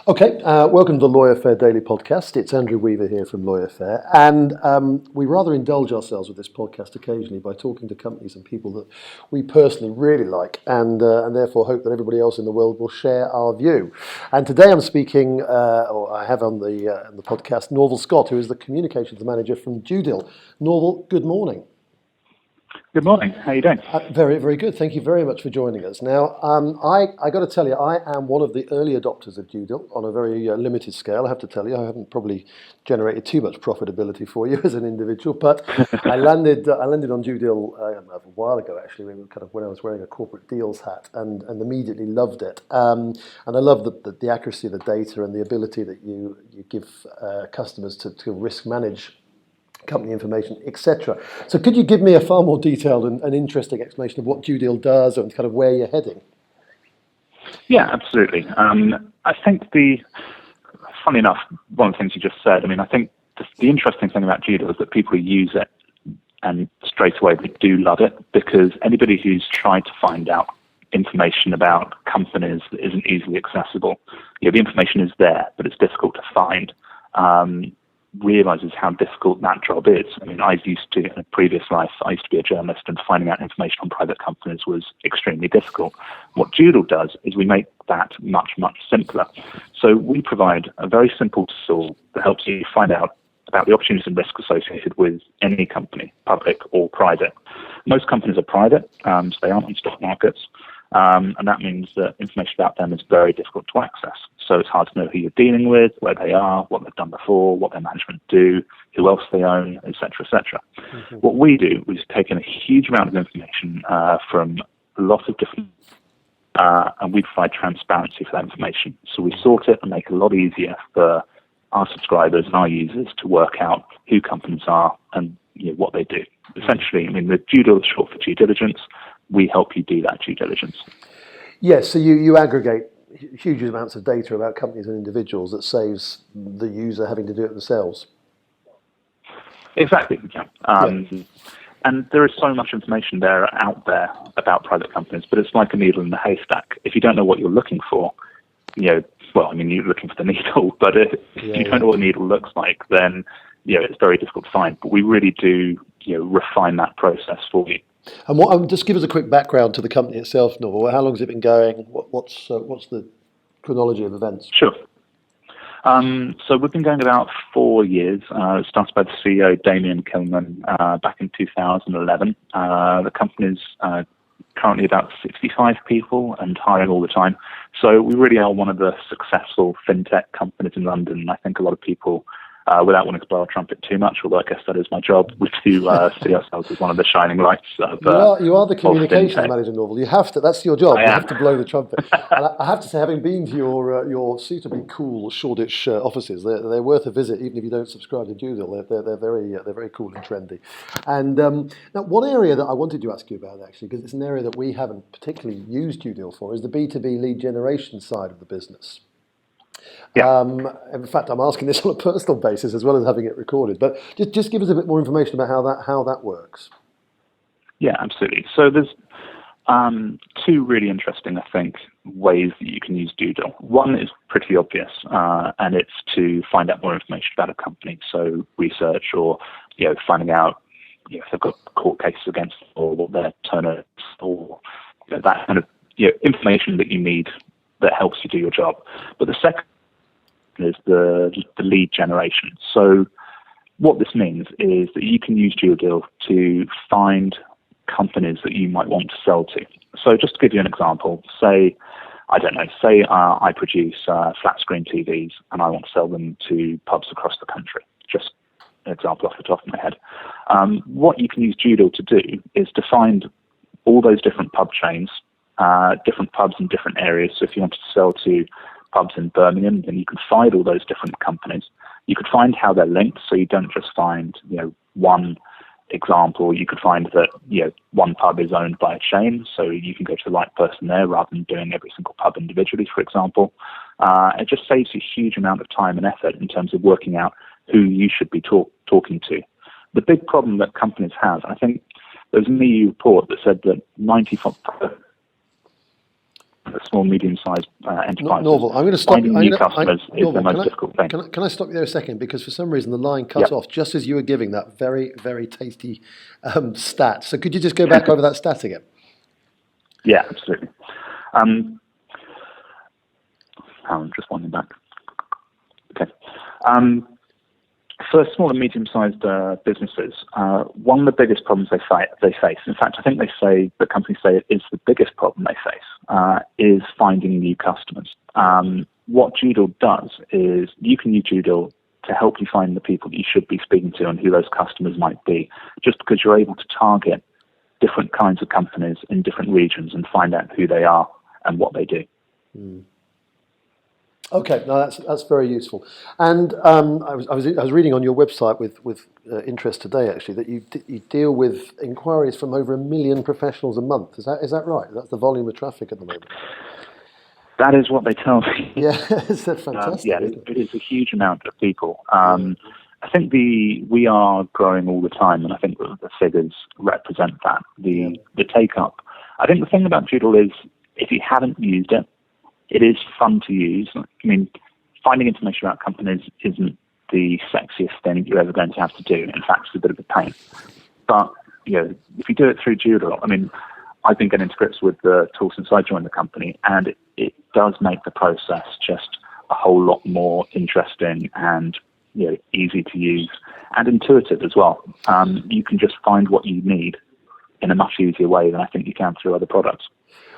Okay, welcome to the LawyerFair Daily Podcast. It's Andrew Weaver here from LawyerFair, and we rather indulge ourselves with this podcast occasionally by talking to companies and people that we personally really like, and therefore hope that everybody else in the world will share our view. And today I'm speaking, or I have on the podcast, Norval Scott, who is the communications manager from DueDil. Norval, good morning. Good morning. How are you doing? Very, very good. Thank you very much for joining us. Now, I got to tell you, I am one of the early adopters of DueDil on a very limited scale. I have to tell you, I haven't probably generated too much profitability for you as an individual, but I landed on DueDil a while ago. Actually, when I was wearing a corporate deals hat, and immediately loved it. And I love the accuracy of the data and the ability that you give customers to risk manage company information, etc. So could you give me a far more detailed and interesting explanation of what DueDil does and kind of where you're heading? Yeah, absolutely. I think funny enough, one of the things you just said, I think the interesting thing about DueDil is that people who use it and straight away they do love it, because anybody who's tried to find out information about companies that isn't easily accessible, the information is there, but it's difficult to find. Realizes how difficult that job is. I used to, in a previous life, I used to be a journalist, and finding out information on private companies was extremely difficult. What DueDil does is we make that much, much simpler. So we provide a very simple tool that helps you find out about the opportunities and risks associated with any company, public or private. Most companies are private, so they aren't on stock markets. And that means that information about them is very difficult to access. So it's hard to know who you're dealing with, where they are, what they've done before, what their management do, who else they own, etc., etc. Mm-hmm. What we do is taken a huge amount of information from a lot of different, and we provide transparency for that information. So we sort it and make it a lot easier for our subscribers and our users to work out who companies are and what they do. Essentially, the DueDil is short for due diligence. We help you do that due diligence. Yes, so you aggregate huge amounts of data about companies and individuals that saves the user having to do it themselves. Exactly. Yeah. And there is so much information out there about private companies, but it's like a needle in a haystack. If you don't know what you're looking for, you're looking for the needle, but if you don't know what a needle looks like, then it's very difficult to find. But we really do refine that process for you. And just give us a quick background to the company itself, Norval. How long has it been going? What's the chronology of events? Sure. So we've been going about 4 years. It started by the CEO, Damien Kilman, back in 2011. The company's currently about 65 people and hiring all the time. So we really are one of the successful fintech companies in London. And I think a lot of people, without wanting to blow a trumpet too much, although I guess that is my job, we do see ourselves as one of the shining lights of you are the communications manager, Norval. You have to. That's your job. You have to blow the trumpet. And I have to say, having been to your suitably cool Shoreditch offices, they're worth a visit, even if you don't subscribe to DueDil. They're very cool and trendy. And now, one area that I wanted to ask you about, actually, because it's an area that we haven't particularly used DueDil for, is the B2B lead generation side of the business. Yeah. In fact, I'm asking this on a personal basis as well as having it recorded. But just give us a bit more information about how that works. Yeah, absolutely. So there's two really interesting, I think, ways that you can use DueDil. One is pretty obvious, and it's to find out more information about a company. So research or finding out if they've got court cases against them or what their turnover is, or that kind of information that you need that helps you do your job. But the second is the lead generation. So what this means is that you can use DueDil to find companies that you might want to sell to. So just to give you an example, say I produce flat screen TVs and I want to sell them to pubs across the country. Just an example off the top of my head. What you can use DueDil to do is to find all those different pub chains, different pubs in different areas. So if you wanted to sell to pubs in Birmingham, then you can find all those different companies. You could find how they're linked, so you don't just find one example. You could find that one pub is owned by a chain, so you can go to the right person there rather than doing every single pub individually, for example. It just saves you a huge amount of time and effort in terms of working out who you should be talking to. The big problem that companies have, I think there was an EU report that said that 95% the small, medium-sized enterprises. Norval, I'm going to stop. Finding new customers is the most difficult thing. Can I stop you there a second? Because for some reason the line cut off just as you were giving that very, very tasty stat. So could you just go back over that stat again? Yeah, absolutely. I'm just winding back. Okay. For small and medium-sized businesses, one of the biggest problems they face, in fact, I think the companies say it is the biggest problem they face, is finding new customers. What DueDil does is you can use DueDil to help you find the people that you should be speaking to and who those customers might be, just because you're able to target different kinds of companies in different regions and find out who they are and what they do. Mm. Okay, no, that's very useful. And I was reading on your website with interest today, actually, that you deal with inquiries from over 1 million professionals a month. Is that right? That's the volume of traffic at the moment. That is what they tell me. Yeah, is that fantastic? Yeah, it is a huge amount of people. I think we are growing all the time, and I think the figures represent that. The take up. I think the thing about DueDil is, if you haven't used it, it is fun to use. I mean, finding information about companies isn't the sexiest thing you're ever going to have to do. In fact, it's a bit of a pain. But if you do it through DueDil, I mean, I've been getting to grips with the tool since I joined the company, and it does make the process just a whole lot more interesting and easy to use and intuitive as well. You can just find what you need in a much easier way than I think you can through other products.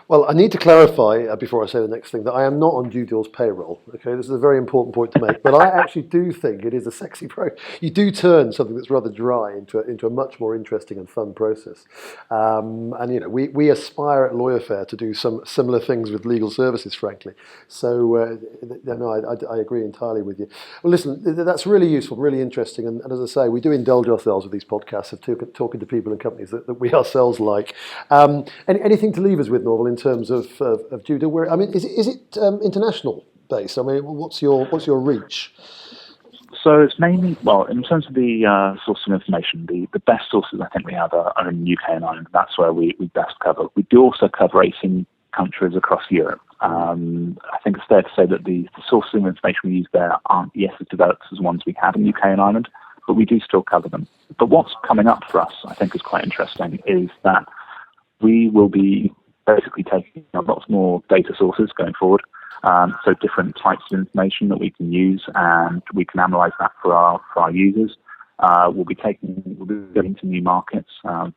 Well, I need to clarify before I say the next thing that I am not on DueDil's payroll. Okay, this is a very important point to make. But I actually do think it is a sexy process. You do turn something that's rather dry into a much more interesting and fun process. And we aspire at LawyerFair to do some similar things with legal services, frankly. So I agree entirely with you. Well, listen, that's really useful, really interesting. And as I say, we do indulge ourselves with these podcasts of talking to people and companies that we ourselves like. Anything to leave us with, Norval, in terms of DueDil? I mean, is it international based? I mean, what's your reach? So it's mainly, in terms of the source of information, the best sources I think we have are in the UK and Ireland. That's where we best cover. We do also cover 18 countries across Europe. I think it's fair to say that the sources of information we use there aren't yet as developed as ones we have in the UK and Ireland, but we do still cover them. But what's coming up for us, I think, is quite interesting, is that we will be basically taking lots more data sources going forward. So different types of information that we can use, and we can analyze that for our users. We'll be going to new markets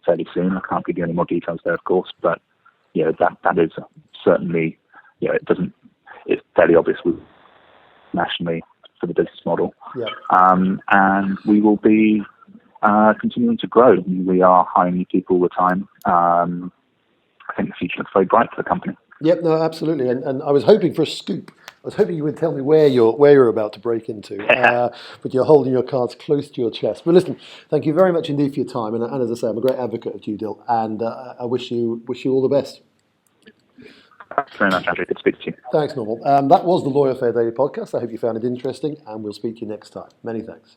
fairly soon. I can't give you any more details there, of course, but that is certainly it's fairly obvious nationally for the business model. Yeah. And we will be continuing to grow. We are hiring new people all the time. I think the future looks very bright for the company. Yep, no, absolutely. And I was hoping for a scoop. I was hoping you would tell me where you're about to break into, but you're holding your cards close to your chest. But listen, thank you very much indeed for your time. And as I say, I'm a great advocate of DueDil, and I wish you all the best. Thanks very much, Andrew. Good to speak to you. Thanks, Norval. That was the LawyerFair Daily Podcast. I hope you found it interesting, and we'll speak to you next time. Many thanks.